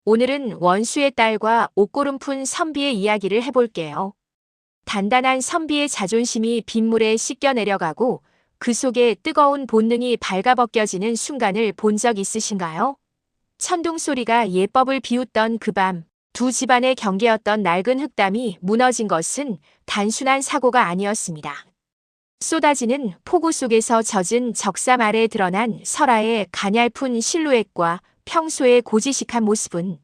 오늘은 원수의 딸과 옷고름 푼 선비의 이야기를 해볼게요. 단단한 선비의 자존심이 빗물에 씻겨 내려가고 그 속에 뜨거운 본능이 발가벗겨지는 순간을 본 적 있으신가요? 천둥 소리가 예법을 비웃던 그 밤, 두 집안의 경계였던 낡은 흙담이 무너진 것은 단순한 사고가 아니었습니다. 쏟아지는 폭우 속에서 젖은 적삼 아래 드러난 설아의 가냘픈 실루엣과 평소의 고지식한 모습은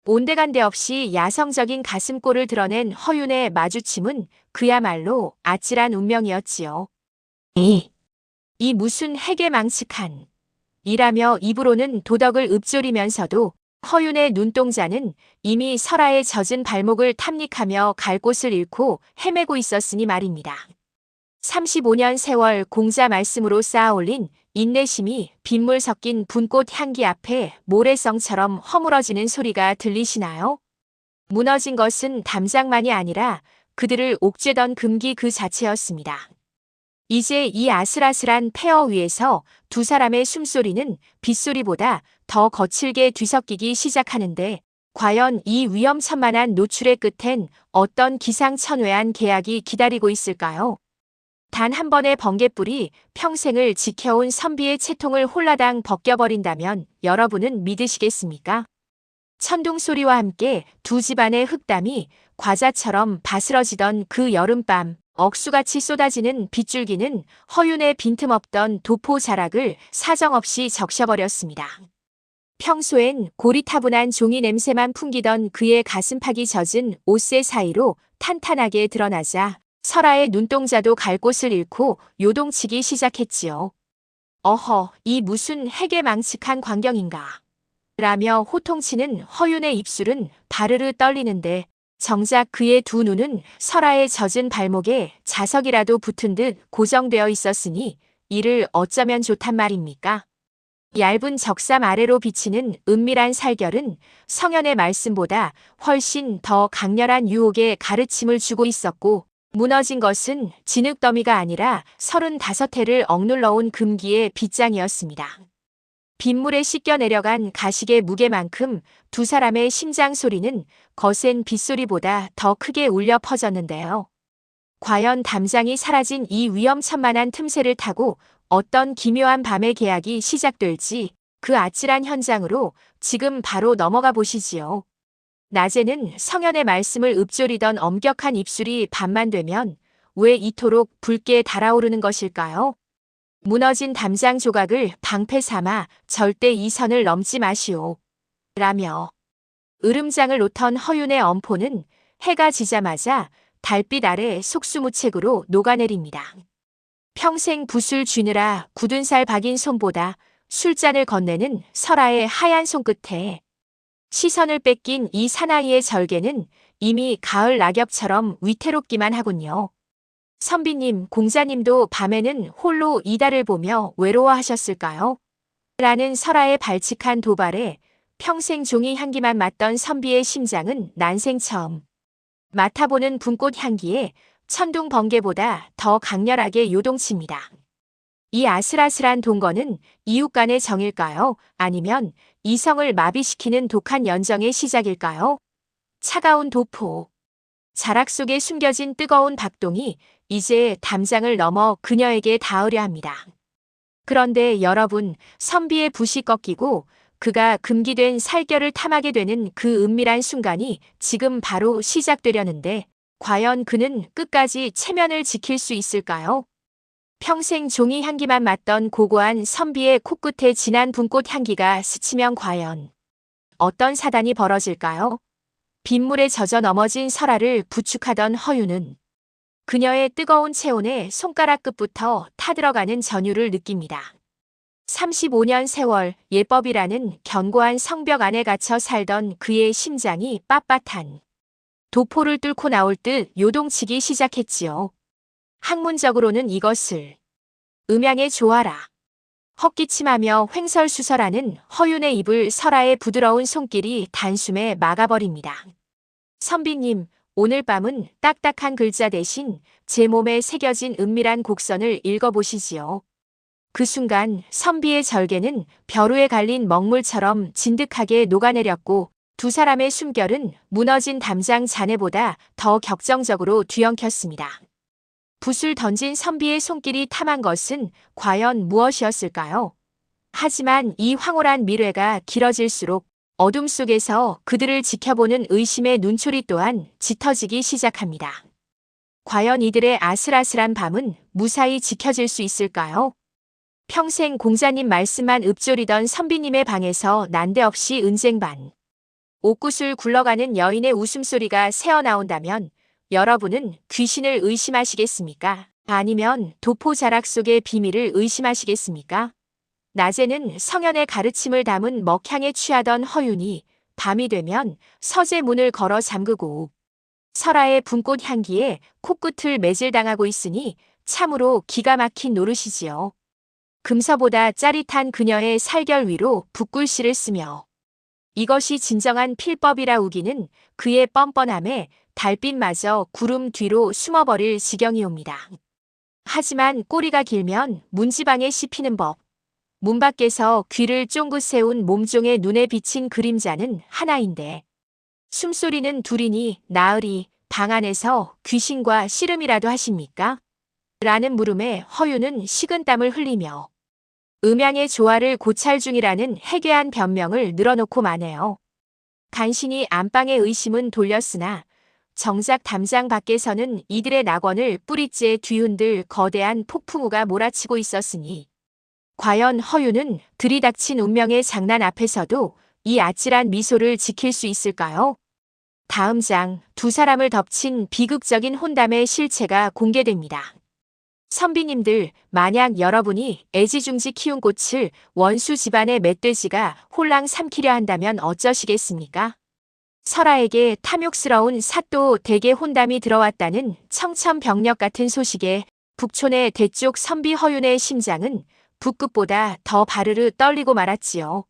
온데간데 없이 야성적인 가슴골을 드러낸 허윤의 마주침은 그야말로 아찔한 운명이었지요. 이 무슨 해괴망측한 이라며 입으로는 도덕을 읊조리면서도 허윤의 눈동자는 이미 설아의 젖은 발목을 탐닉하며 갈 곳을 잃고 헤매고 있었으니 말입니다. 35년 세월 공자 말씀으로 쌓아올린 인내심이 빗물 섞인 분꽃 향기 앞에 모래성처럼 허물어지는 소리가 들리시나요? 무너진 것은 담장만이 아니라 그들을 옥죄던 금기 그 자체였습니다. 이제 이 아슬아슬한 폐허 위에서 두 사람의 숨소리는 빗소리보다 더 거칠게 뒤섞이기 시작하는데 과연 이 위험천만한 노출의 끝엔 어떤 기상천외한 계약이 기다리고 있을까요? 단 한 번의 번갯불이 평생을 지켜온 선비의 채통을 홀라당 벗겨버린다면 여러분은 믿으시겠습니까? 천둥 소리와 함께 두 집안의 흙담이 과자처럼 바스러지던 그 여름밤, 억수같이 쏟아지는 빗줄기는 허윤의 빈틈없던 도포 자락을 사정없이 적셔버렸습니다. 평소엔 고리타분한 종이 냄새만 풍기던 그의 가슴팍이 젖은 옷새 사이로 탄탄하게 드러나자 설아의 눈동자도 갈 곳을 잃고 요동치기 시작했지요. 어허, 이 무슨 해괴망측한 광경인가. 라며 호통치는 허윤의 입술은 바르르 떨리는데 정작 그의 두 눈은 설아의 젖은 발목에 자석이라도 붙은 듯 고정되어 있었으니 이를 어쩌면 좋단 말입니까? 얇은 적삼 아래로 비치는 은밀한 살결은 성현의 말씀보다 훨씬 더 강렬한 유혹의 가르침을 주고 있었고 무너진 것은 진흙더미가 아니라 35해를 억눌러온 금기의 빗장이었습니다. 빗물에 씻겨 내려간 가식의 무게만큼 두 사람의 심장 소리는 거센 빗소리보다 더 크게 울려 퍼졌는데요. 과연 담장이 사라진 이 위험천만한 틈새를 타고 어떤 기묘한 밤의 계약이 시작될지 그 아찔한 현장으로 지금 바로 넘어가 보시지요. 낮에는 성현의 말씀을 읊조리던 엄격한 입술이 밤만 되면 왜 이토록 붉게 달아오르는 것일까요? 무너진 담장 조각을 방패 삼아 절대 이 선을 넘지 마시오. 라며 으름장을 놓던 허윤의 엄포는 해가 지자마자 달빛 아래 속수무책으로 녹아내립니다. 평생 붓을 쥐느라 굳은 살 박인 손보다 술잔을 건네는 설아의 하얀 손끝에 시선을 뺏긴 이 사나이의 절개는 이미 가을 낙엽처럼 위태롭기만 하군요. 선비님, 공자님도 밤에는 홀로 이달을 보며 외로워하셨을까요? 라는 설아의 발칙한 도발에 평생 종이 향기만 맡던 선비의 심장은 난생 처음 맡아보는 분꽃 향기에 천둥 번개보다 더 강렬하게 요동칩니다. 이 아슬아슬한 동거는 이웃 간의 정일까요? 아니면 이성을 마비시키는 독한 연정의 시작일까요? 차가운 도포. 자락 속에 숨겨진 뜨거운 박동이 이제 담장을 넘어 그녀에게 닿으려 합니다. 그런데 여러분, 선비의 붓이 꺾이고 그가 금기된 살결을 탐하게 되는 그 은밀한 순간이 지금 바로 시작되려는데 과연 그는 끝까지 체면을 지킬 수 있을까요? 평생 종이 향기만 맡던 고고한 선비의 코끝에 진한 분꽃 향기가 스치면 과연 어떤 사단이 벌어질까요? 빗물에 젖어 넘어진 설아를 부축하던 허윤은 그녀의 뜨거운 체온에 손가락 끝부터 타들어가는 전율을 느낍니다. 35년 세월 예법이라는 견고한 성벽 안에 갇혀 살던 그의 심장이 빳빳한 도포를 뚫고 나올 듯 요동치기 시작했지요. 학문적으로는 이것을 음양의 조화라. 헛기침하며 횡설수설하는 허윤의 입을 설아의 부드러운 손길이 단숨에 막아버립니다. 선비님, 오늘 밤은 딱딱한 글자 대신 제 몸에 새겨진 은밀한 곡선을 읽어보시지요. 그 순간 선비의 절개는 벼루에 갈린 먹물처럼 진득하게 녹아내렸고 두 사람의 숨결은 무너진 담장 잔해보다 더 격정적으로 뒤엉켰습니다. 붓을 던진 선비의 손길이 탐한 것은 과연 무엇이었을까요? 하지만 이 황홀한 미래가 길어질수록 어둠 속에서 그들을 지켜보는 의심의 눈초리 또한 짙어지기 시작합니다. 과연 이들의 아슬아슬한 밤은 무사히 지켜질 수 있을까요? 평생 공자님 말씀만 읊조리던 선비님의 방에서 난데없이 은쟁반. 옥구슬 굴러가는 여인의 웃음소리가 새어나온다면 여러분은 귀신을 의심하시겠습니까? 아니면 도포 자락 속의 비밀을 의심하시겠습니까? 낮에는 성현의 가르침을 담은 먹향에 취하던 허윤이 밤이 되면 서재 문을 걸어 잠그고 설아의 분꽃 향기에 코끝을 매질당하고 있으니 참으로 기가 막힌 노릇이지요. 금서보다 짜릿한 그녀의 살결 위로 붓글씨를 쓰며 이것이 진정한 필법이라 우기는 그의 뻔뻔함에 달빛마저 구름 뒤로 숨어버릴 지경이옵니다. 하지만 꼬리가 길면 문지방에 씹히는 법. 문 밖에서 귀를 쫑긋 세운 몸종의 눈에 비친 그림자는 하나인데 숨소리는 둘이니 나으리 방 안에서 귀신과 씨름이라도 하십니까? 라는 물음에 허유는 식은땀을 흘리며 음양의 조화를 고찰 중이라는 해괴한 변명을 늘어놓고 마네요. 간신히 안방의 의심은 돌렸으나 정작 담장 밖에서는 이들의 낙원을 뿌리째 뒤흔들 거대한 폭풍우가 몰아치고 있었으니 과연 허유는 들이닥친 운명의 장난 앞에서도 이 아찔한 미소를 지킬 수 있을까요? 다음 장, 두 사람을 덮친 비극적인 혼담의 실체가 공개됩니다. 선비님들, 만약 여러분이 애지중지 키운 꽃을 원수 집안의 멧돼지가 홀랑 삼키려 한다면 어쩌시겠습니까? 설아에게 탐욕스러운 사또 대개 혼담이 들어왔다는 청천벽력 같은 소식에 북촌의 대쪽 선비 허윤의 심장은 붓끝보다 더 바르르 떨리고 말았지요.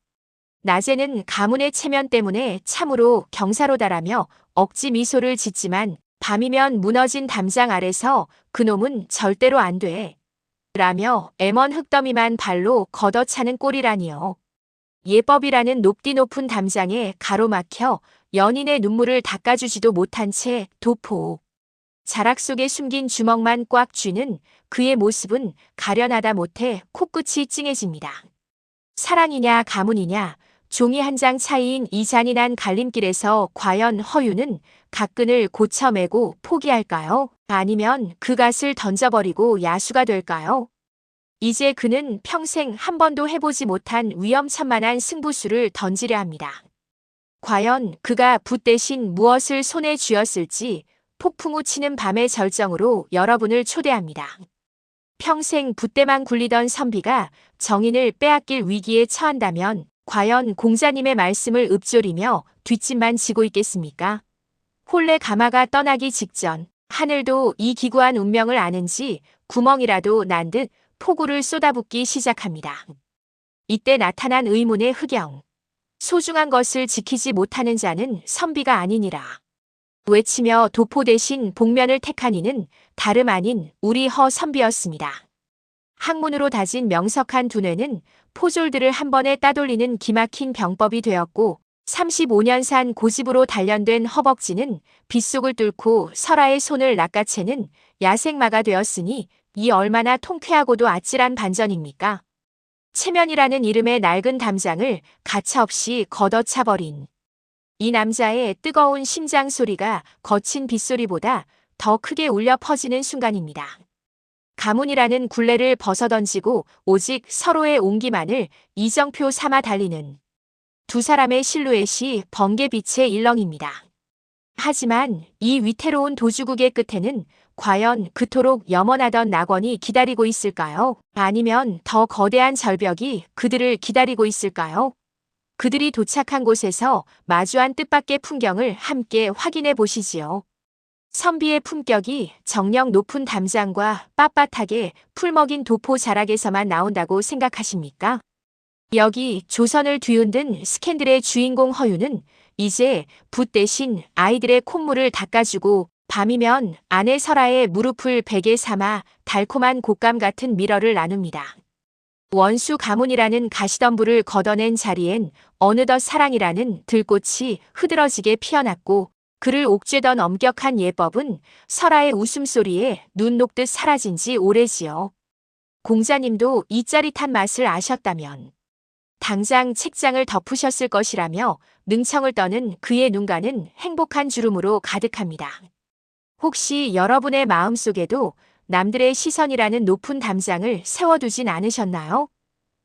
낮에는 가문의 체면 때문에 참으로 경사로다라며 억지 미소를 짓지만 밤이면 무너진 담장 아래서 그놈은 절대로 안 돼. 라며 애먼 흙더미만 발로 걷어차는 꼴이라니요. 예법이라는 높디 높은 담장에 가로막혀 연인의 눈물을 닦아주지도 못한 채 도포. 자락 속에 숨긴 주먹만 꽉 쥐는 그의 모습은 가련하다 못해 코끝이 찡해집니다. 사랑이냐 가문이냐 종이 한 장 차이인 이 잔인한 갈림길에서 과연 허유는 각근을 고쳐매고 포기할까요? 아니면 그 갓을 던져버리고 야수가 될까요? 이제 그는 평생 한 번도 해보지 못한 위험천만한 승부수를 던지려 합니다. 과연 그가 붓 대신 무엇을 손에 쥐었을지 폭풍우 치는 밤의 절정으로 여러분을 초대합니다. 평생 붓대만 굴리던 선비가 정인을 빼앗길 위기에 처한다면 과연 공자님의 말씀을 읊조리며 뒷짐만 지고 있겠습니까? 혼례 가마가 떠나기 직전 하늘도 이 기구한 운명을 아는지 구멍이라도 난 듯 폭우를 쏟아붓기 시작합니다. 이때 나타난 의문의 흑영. 소중한 것을 지키지 못하는 자는 선비가 아니니라. 외치며 도포 대신 복면을 택한 이는 다름 아닌 우리 허 선비였습니다. 학문으로 다진 명석한 두뇌는 포졸들을 한 번에 따돌리는 기막힌 병법이 되었고 35년 산 고집으로 단련된 허벅지는 빗속을 뚫고 설아의 손을 낚아채는 야생마가 되었으니 이 얼마나 통쾌하고도 아찔한 반전입니까? 체면이라는 이름의 낡은 담장을 가차없이 걷어차버린 이 남자의 뜨거운 심장 소리가 거친 빗소리보다 더 크게 울려 퍼지는 순간입니다. 가문이라는 굴레를 벗어던지고 오직 서로의 온기만을 이정표 삼아 달리는 두 사람의 실루엣이 번개빛의 일렁입니다. 하지만 이 위태로운 도주국의 끝에는 과연 그토록 염원하던 낙원이 기다리고 있을까요? 아니면 더 거대한 절벽이 그들을 기다리고 있을까요? 그들이 도착한 곳에서 마주한 뜻밖의 풍경을 함께 확인해 보시지요. 선비의 품격이 정녕 높은 담장과 빳빳하게 풀먹인 도포 자락에서만 나온다고 생각하십니까? 여기 조선을 뒤흔든 스캔들의 주인공 허유는 이제 붓 대신 아이들의 콧물을 닦아주고 밤이면 아내 설아의 무릎을 베개 삼아 달콤한 곶감 같은 밀어를 나눕니다. 원수 가문이라는 가시덤불을 걷어낸 자리엔 어느덧 사랑이라는 들꽃이 흐드러지게 피어났고 그를 옥죄던 엄격한 예법은 설아의 웃음소리에 눈 녹듯 사라진 지 오래지요. 공자님도 이 짜릿한 맛을 아셨다면 당장 책장을 덮으셨을 것이라며 능청을 떠는 그의 눈가는 행복한 주름으로 가득합니다. 혹시 여러분의 마음속에도 남들의 시선이라는 높은 담장을 세워두진 않으셨나요?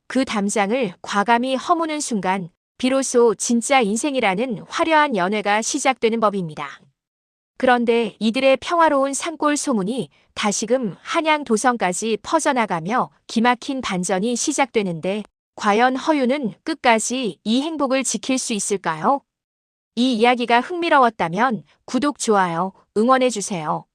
그 담장을 과감히 허무는 순간 비로소 진짜 인생이라는 화려한 연회가 시작되는 법입니다. 그런데 이들의 평화로운 산골 소문이 다시금 한양 도성까지 퍼져나가며 기막힌 반전이 시작되는데 과연 허유는 끝까지 이 행복을 지킬 수 있을까요? 이 이야기가 흥미로웠다면 구독, 좋아요, 응원해주세요.